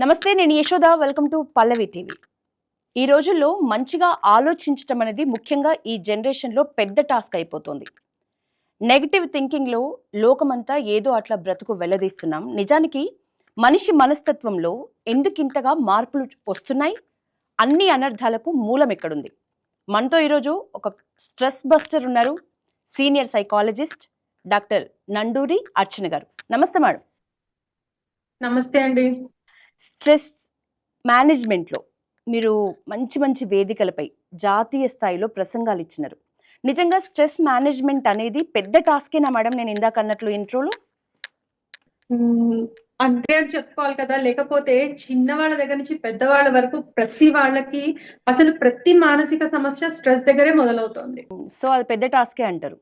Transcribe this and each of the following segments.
నమస్తే, నేను Yashoda. Welcome to Pallavi TV. ఈ రోజుల్లో మంచిగా ఆలోచించటం అనేది ముఖ్యంగా ఈ జనరేషన్లో పెద్ద టాస్క్ అయిపోతుంది. నెగటివ్ థింకింగ్లో లోకమంతా ఏదో అట్లా బ్రతుకు వెల్లదీస్తున్నాం. నిజానికి మనిషి మనస్తత్వంలో ఎందుకింతగా మార్పులు వస్తున్నాయి? అన్ని అనర్థాలకు మూలం ఎక్కడుంది? మనతో ఈరోజు ఒక స్ట్రెస్ బస్టర్ ఉన్నారు, సీనియర్ సైకాలజిస్ట్ డాక్టర్ నండూరి అర్చన గారు. నమస్తే మేడం. నమస్తే అండి. స్ట్రెస్ మేనేజ్మెంట్లో మీరు మంచి మంచి వేదికలపై జాతీయ స్థాయిలో ప్రసంగాలు ఇచ్చినారు. నిజంగా స్ట్రెస్ మేనేజ్మెంట్ అనేది పెద్ద టాస్కేనా మేడం? నేను ఇందాక అన్నట్లు ఇంట్రోలో అంతే అని చెప్పుకోవాలి కదా. లేకపోతే చిన్న వాళ్ళ దగ్గర నుంచి పెద్దవాళ్ళ వరకు ప్రతి వాళ్ళకి అసలు ప్రతి మానసిక సమస్య స్ట్రెస్ దగ్గరే మొదలవుతుంది. సో అది పెద్ద టాస్కే అంటారు.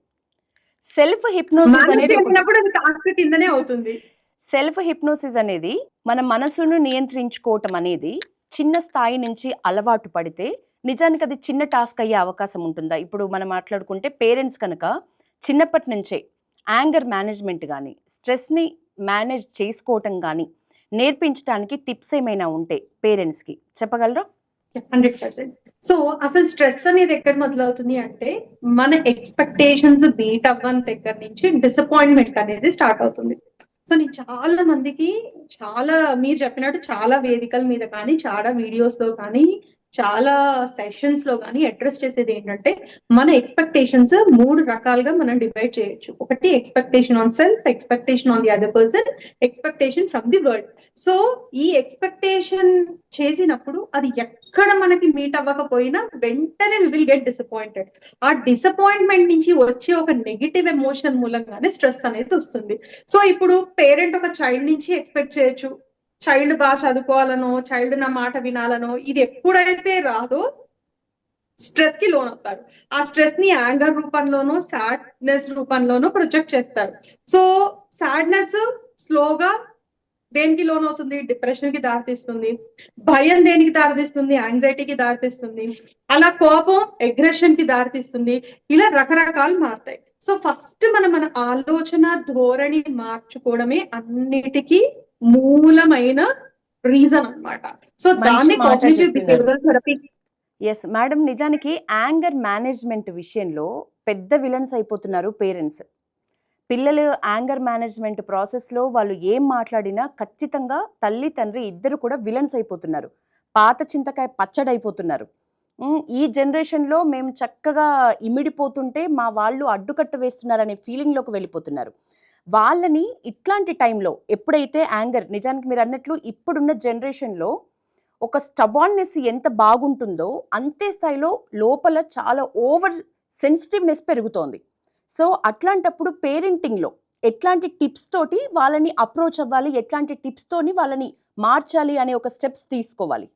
సెల్ఫ్ హిప్నోసిస్ అనేది అది టాస్క్ కిందనే అవుతుంది. సెల్ఫ్ హిప్నోసిస్ అనేది మన మనసును నియంత్రించుకోవటం అనేది చిన్న స్థాయి నుంచి అలవాటు పడితే నిజానికి అది చిన్న టాస్క్ అయ్యే అవకాశం ఉంటుందా? ఇప్పుడు మనం మాట్లాడుకుంటే పేరెంట్స్ కనుక చిన్నప్పటి నుంచే యాంగర్ మేనేజ్మెంట్ కానీ స్ట్రెస్ని మేనేజ్ చేసుకోవటం కానీ నేర్పించడానికి టిప్స్ ఏమైనా ఉంటే పేరెంట్స్కి చెప్పగలరా? 100%. సో అసలు స్ట్రెస్ అనేది ఎక్కడ మొదలవుతుంది అంటే మన ఎక్స్పెక్టేషన్స్ బీట్ అవ్వని దగ్గర నుంచి డిసప్పాయింట్మెంట్ అనేది స్టార్ట్ అవుతుంది. సో నేను చాలా మందికి మీరు చెప్పినట్టు చాలా వేదికల మీద కానీ చాలా వీడియోస్ లో కానీ చాలా సెషన్స్ లో కానీ అడ్రస్ చేసేది ఏంటంటే మన ఎక్స్పెక్టేషన్స్ 3 రకాలుగా మనం డివైడ్ చేయొచ్చు. ఒకటి expectation on self, expectation on the other person, expectation from the world. So ఈ ఎక్స్పెక్టేషన్ చేసినప్పుడు అది ఎక్కడ మనకి మీట్ అవ్వకపోయినా వెంటనే వి విల్ గెట్ డిసప్పాయింటెడ్. ఆ డిసప్పాయింట్మెంట్ నుంచి వచ్చే ఒక నెగిటివ్ ఎమోషన్ మూలంగానే స్ట్రెస్ అనేది వస్తుంది. సో ఇప్పుడు పేరెంట్ ఒక చైల్డ్ నుంచి ఎక్స్పెక్ట్ చేయొచ్చు, చైల్డ్ బాగా చదువుకోవాలనో, చైల్డ్ నా మాట వినాలనో. ఇది ఎప్పుడైతే రాదో స్ట్రెస్ కి లోన్ అవుతారు. ఆ స్ట్రెస్ ని యాంగర్ రూపంలోనో సాడ్నెస్ రూపంలోనో ప్రొజెక్ట్ చేస్తారు. సో సాడ్నెస్ స్లోగా దేనికి లోన్ అవుతుంది? డిప్రెషన్ కి దారితీస్తుంది. భయం దేనికి దారితీస్తుంది? యాంగ్జైటీకి దారితీస్తుంది. అలా కోపం అగ్రెషన్ కి దారితీస్తుంది. ఇలా రకరకాలు మారుతాయి. సో ఫస్ట్ మన ఆలోచన ధోరణి మార్చుకోవడమే అన్నిటికీ మూలమైన రీజన్ అన్నమాట. సో దాన్ని cognitive behavioural therapy. Yes madam, నిజానికి యాంగర్ మేనేజ్మెంట్ విషయంలో పెద్ద విలన్స్ అయిపోతున్నారు పేరెంట్స్. పిల్లలు యాంగర్ మేనేజ్మెంట్ ప్రాసెస్లో వాళ్ళు ఏం మాట్లాడినా ఖచ్చితంగా తల్లి తండ్రి ఇద్దరు కూడా విలన్స్ అయిపోతున్నారు. పాత చింతకాయ పచ్చడి అయిపోతున్నారు. ఈ జనరేషన్లో మేము చక్కగా ఇమిడిపోతుంటే మా వాళ్ళు అడ్డుకట్ట వేస్తున్నారనే ఫీలింగ్లోకి వెళ్ళిపోతున్నారు. వాళ్ళని ఇట్లాంటి టైంలో ఎప్పుడైతే యాంగర్, నిజానికి మీరు అన్నట్లు ఇప్పుడున్న జనరేషన్లో ఒక స్టబాన్నెస్ ఎంత బాగుంటుందో అంతే స్థాయిలో లోపల చాలా ఓవర్ సెన్సిటివ్నెస్ పెరుగుతోంది. సో అట్లాంటప్పుడు పేరెంటింగ్లో ఎట్లాంటి టిప్స్ తోటి వాళ్ళని అప్రోచ్ అవ్వాలి, ఎట్లాంటి టిప్స్ తోని వాళ్ళని మార్చాలి అనే ఒక స్టెప్స్ తీసుకోవాలి?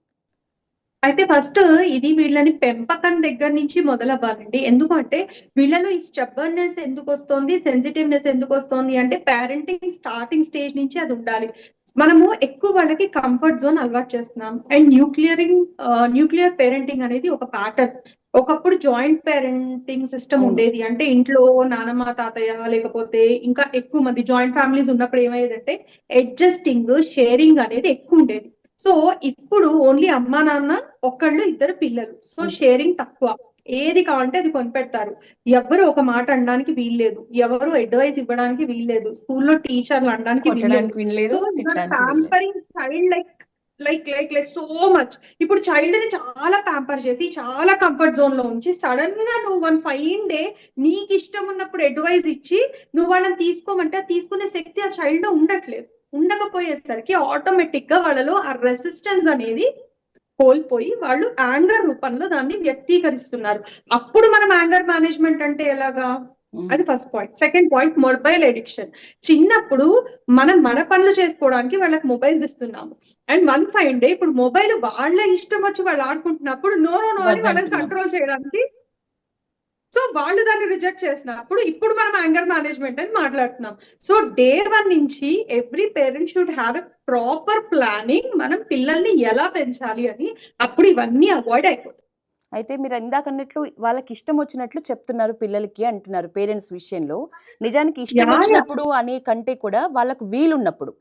అయితే ఫస్ట్ ఇది వీళ్ళని పెంపకం దగ్గర నుంచి మొదలవ్వాలండి. ఎందుకంటే వీళ్ళలో ఈ స్టబ్బర్నెస్ ఎందుకు వస్తుంది, సెన్సిటివ్నెస్ ఎందుకు వస్తుంది అంటే పేరెంటింగ్ స్టార్టింగ్ స్టేజ్ నుంచి అది ఉండాలి. మనము ఎక్కువ వాళ్ళకి కంఫర్ట్ జోన్ అలవాటు చేస్తున్నాం. అండ్ న్యూక్లియర్ పేరెంటింగ్ అనేది ఒక ప్యాటర్న్. ఒకప్పుడు జాయింట్ పేరెంటింగ్ సిస్టమ్ ఉండేది. అంటే ఇంట్లో నానమ్మ తాతయ్య లేకపోతే ఇంకా ఎక్కువ మంది జాయింట్ ఫ్యామిలీస్ ఉన్నప్పుడు ఏమయ్యేదంటే అడ్జస్టింగ్, షేరింగ్ అనేది ఎక్కువ ఉండేది. సో ఇప్పుడు ఓన్లీ అమ్మా నాన్న, ఒకళ్ళు ఇద్దరు పిల్లలు. సో షేరింగ్ తక్కువ. ఏది కావాలంటే అది కొనిపెడతారు. ఎవరు ఒక మాట అనడానికి వీల్లేదు, ఎవరు అడ్వైస్ ఇవ్వడానికి వీల్లేదు, స్కూల్లో టీచర్లు అనడానికి వీల్లేదు. Pampering child like so much. ఇప్పుడు చైల్డ్ ని చాలా ప్యాంపర్ చేసి చాలా కంఫర్ట్ జోన్ లో ఉంచి సడన్ గా నువ్వు వన్ ఫైన్ డే నీకు ఇష్టం ఉన్నప్పుడు అడ్వైస్ ఇచ్చి నువ్వు వాళ్ళని తీసుకోమంటే తీసుకునే శక్తి ఆ చైల్డ్ లో ఉండట్లేదు. ఉండకపోయేసరికి ఆటోమేటిక్ గా వాళ్ళలో ఆ రెసిస్టెన్స్ అనేది కోల్పోయి వాళ్ళు యాంగర్ రూపంలో దాన్ని వ్యక్తీకరిస్తున్నారు. అప్పుడు మనం యాంగర్ మేనేజ్మెంట్ అంటే ఎలాగా? అది first point. Second point, mobile addiction. చిన్నప్పుడు మన పనులు చేసుకోవడానికి వాళ్ళకి మొబైల్స్ ఇస్తున్నాము. అండ్ వన్ ఫైన్ డే ఇప్పుడు మొబైల్ వాళ్ళ ఇష్టం వచ్చి వాళ్ళు ఆడుకుంటున్నప్పుడు నో అని వాళ్ళని కంట్రోల్ చేయడానికి సో వాళ్ళు దాన్ని రిజెక్ట్ చేసినప్పుడు ఇప్పుడు మనం యాంగర్ మేనేజ్మెంట్ అని మాట్లాడుతున్నాం. సో డే 1 నుంచి every parent should have a proper planning. మనం పిల్లల్ని ఎలా పెంచాలి అని. అప్పుడు ఇవన్నీ అవాయిడ్ అయిపోతాయి. అయితే మీరు ఇందాక అన్నట్లు వాళ్ళకి ఇష్టం వచ్చినట్లు చెప్తున్నారు పిల్లలకి అంటున్నారు పేరెంట్స్ విషయంలో. నిజానికి ఇష్టం వచ్చినప్పుడు అనే కంటే కూడా వాళ్ళకు వీలున్నప్పుడు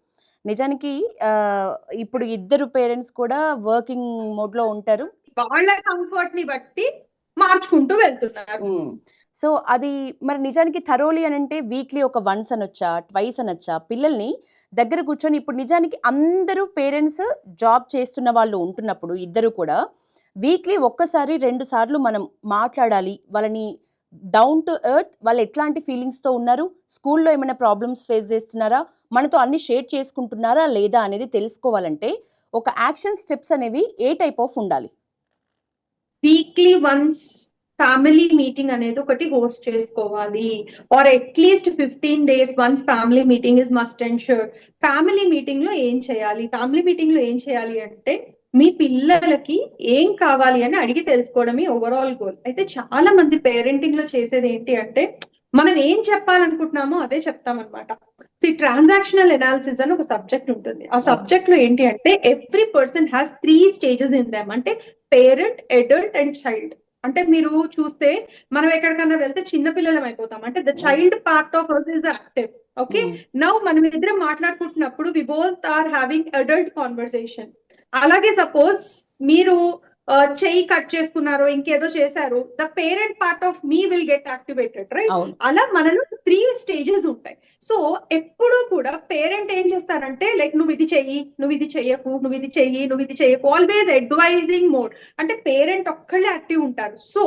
నిజానికి ఇప్పుడు ఇద్దరు పేరెంట్స్ కూడా వర్కింగ్ మోడ్లో ఉంటారు. వాళ్ళ కంఫర్ట్ ని బట్టి మార్చుకుంటూ వెళ్తున్నారు. సో అది మరి నిజానికి థరోలీ అని అంటే వీక్లీ ఒక వన్స్ అనొచ్చా, ట్వైస్ అనొచ్చా? పిల్లల్ని దగ్గర కూర్చొని ఇప్పుడు నిజానికి అందరూ పేరెంట్స్ జాబ్ చేస్తున్న వాళ్ళు ఉంటున్నప్పుడు ఇద్దరు కూడా వీక్లీ ఒక్కసారి 2 సార్లు మనం మాట్లాడాలి. వాళ్ళని డౌన్ టు ఎర్త్, వాళ్ళు ఎట్లాంటి ఫీలింగ్స్తో ఉన్నారు, స్కూల్లో ఏమైనా ప్రాబ్లమ్స్ ఫేస్ చేస్తున్నారా, మనతో అన్ని షేర్ చేసుకుంటున్నారా లేదా అనేది తెలుసుకోవాలంటే ఒక యాక్షన్ స్టెప్స్ అనేవి ఏ టైప్ ఆఫ్ ఉండాలి? వీక్లీ వన్స్ ఫ్యామిలీ మీటింగ్ అనేది ఒకటి హోస్ట్ చేసుకోవాలి. Or at least 15 days once family meeting is must and sure. Family meeting లో ఏం చేయాలి? ఫ్యామిలీ మీటింగ్ లో ఏం చేయాలి అంటే మీ పిల్లలకి ఏం కావాలి అని అడిగి తెలుసుకోవడమే ఓవరాల్ గోల్. అయితే చాలా మంది పేరెంటింగ్ లో చేసేది ఏంటి అంటే మనం ఏం చెప్పాలనుకుంటున్నామో అదే చెప్తామన్నమాట. ట్రాన్సాక్షనల్ ఎనాలిసిస్ అని ఒక సబ్జెక్ట్ ఉంటుంది. ఆ సబ్జెక్ట్ లో ఏంటి అంటే every person has 3 stages in them. అంటే పేరెంట్, అడల్ట్ అండ్ చైల్డ్. అంటే మీరు చూస్తే మనం ఎక్కడికన్నా వెళ్తే చిన్న పిల్లలం అయిపోతాం. అంటే the child part of us is active. Okay, now మనం ఇద్దరం మాట్లాడుకుంటున్నప్పుడు we both are having adult conversation. అలాగే సపోజ్ మీరు చెయ్యి కట్ చేసుకున్నారో ఇంకేదో చేశారు, the parent part of me will get activated, right? అలా మనలో 3 stages ఉంటాయి. సో ఎప్పుడు కూడా పేరెంట్ ఏం చేస్తారంటే లైక్ నువ్వు ఇది చెయ్యి, నువ్వు ఇది చెయ్యకు, నువ్వు ఇది చెయ్యి, నువ్వు ఇది చెయ్యకు, ఆల్వేస్ అడ్వైజింగ్ మోడ్. అంటే పేరెంట్ ఒక్కళ్ళే యాక్టివ్ ఉంటారు. సో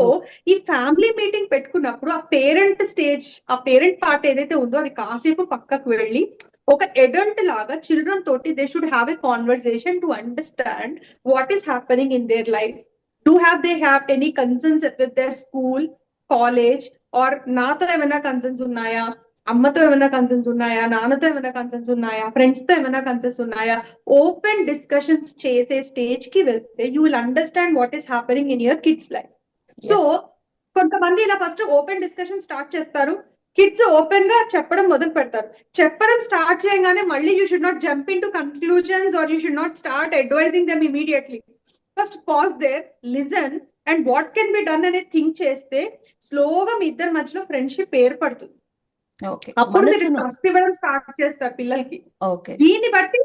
ఈ ఫ్యామిలీ మీటింగ్ పెట్టుకున్నప్పుడు ఆ పేరెంట్ స్టేజ్, ఆ పేరెంట్ పార్ట్ ఏదైతే ఉందో అది కాసేపు పక్కకు వెళ్ళి ఒక అడల్ట్ లాగా చిల్డ్రన్ తోటి they should have a conversation to understand what is happening in their life. They have any concerns with their school, college, or నాతో ఏమైనా కన్సర్న్స్ ఉన్నాయా, అమ్మతో ఏమైనా కన్సర్న్స్ ఉన్నాయా, నాన్నతో ఏమైనా కన్సర్న్స్ ఉన్నాయా, ఫ్రెండ్స్ తో ఏమైనా కన్సర్న్స్ ఉన్నాయా? ఓపెన్ డిస్కషన్స్ చేసే స్టేజ్ కి వెళ్తే you will understand what is happening in your kids life. So కొంతమంది ఇలా ఫస్ట్ ఓపెన్ డిస్కషన్ స్టార్ట్ చేస్తారు, కిడ్స్ ఓపెన్ గా చెప్పడం మొదలు పెడతారు. చెప్పడం స్టార్ట్ చేయగానే మళ్ళీ you should not jump into conclusions or you should not start advising them immediately. First pause there, listen and what can be done అనేది think చేస్తే స్లోగా మీ ఇద్దరి మధ్యలో ఫ్రెండ్షిప్ ఏర్పడుతుంది. అప్పుడు మీరు ట్రస్ట్ ఇవ్వడం స్టార్ట్ చేస్తారు పిల్లలకి. దీన్ని బట్టి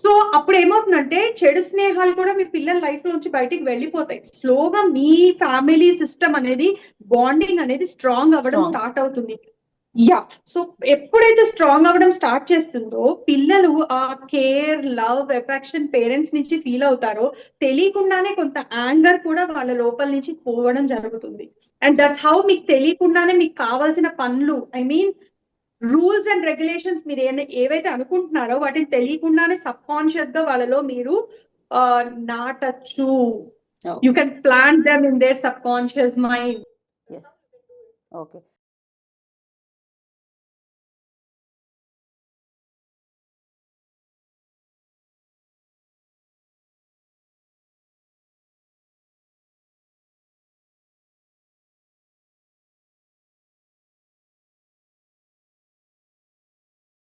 సో అప్పుడు ఏమవుతుందంటే చెడు స్నేహాలు కూడా మీ పిల్లల లైఫ్ లోంచి బయటికి వెళ్ళిపోతాయి. స్లోగా మీ ఫ్యామిలీ సిస్టమ్ అనేది, బాండింగ్ అనేది స్ట్రాంగ్ అవ్వడం స్టార్ట్ అవుతుంది. సో ఎప్పుడైతే స్ట్రాంగ్ అవ్వడం స్టార్ట్ చేస్తుందో పిల్లలు ఆ కేర్, లవ్, ఎఫెక్షన్ పేరెంట్స్ నుంచి ఫీల్ అవుతారో తెలియకుండానే కొంత యాంగర్ కూడా వాళ్ళ లోపల నుంచి పోవడం జరుగుతుంది. అండ్ దట్స్ హౌ మీకు తెలియకుండానే మీకు కావాల్సిన పనులు, I mean rules and regulations మీరు ఏవైతే అనుకుంటున్నారో వాటిని తెలియకుండానే సబ్ కాన్షియస్ గా వాళ్ళలో మీరు నాటచ్చు. You can plant them in there sub conscious mind. Okay,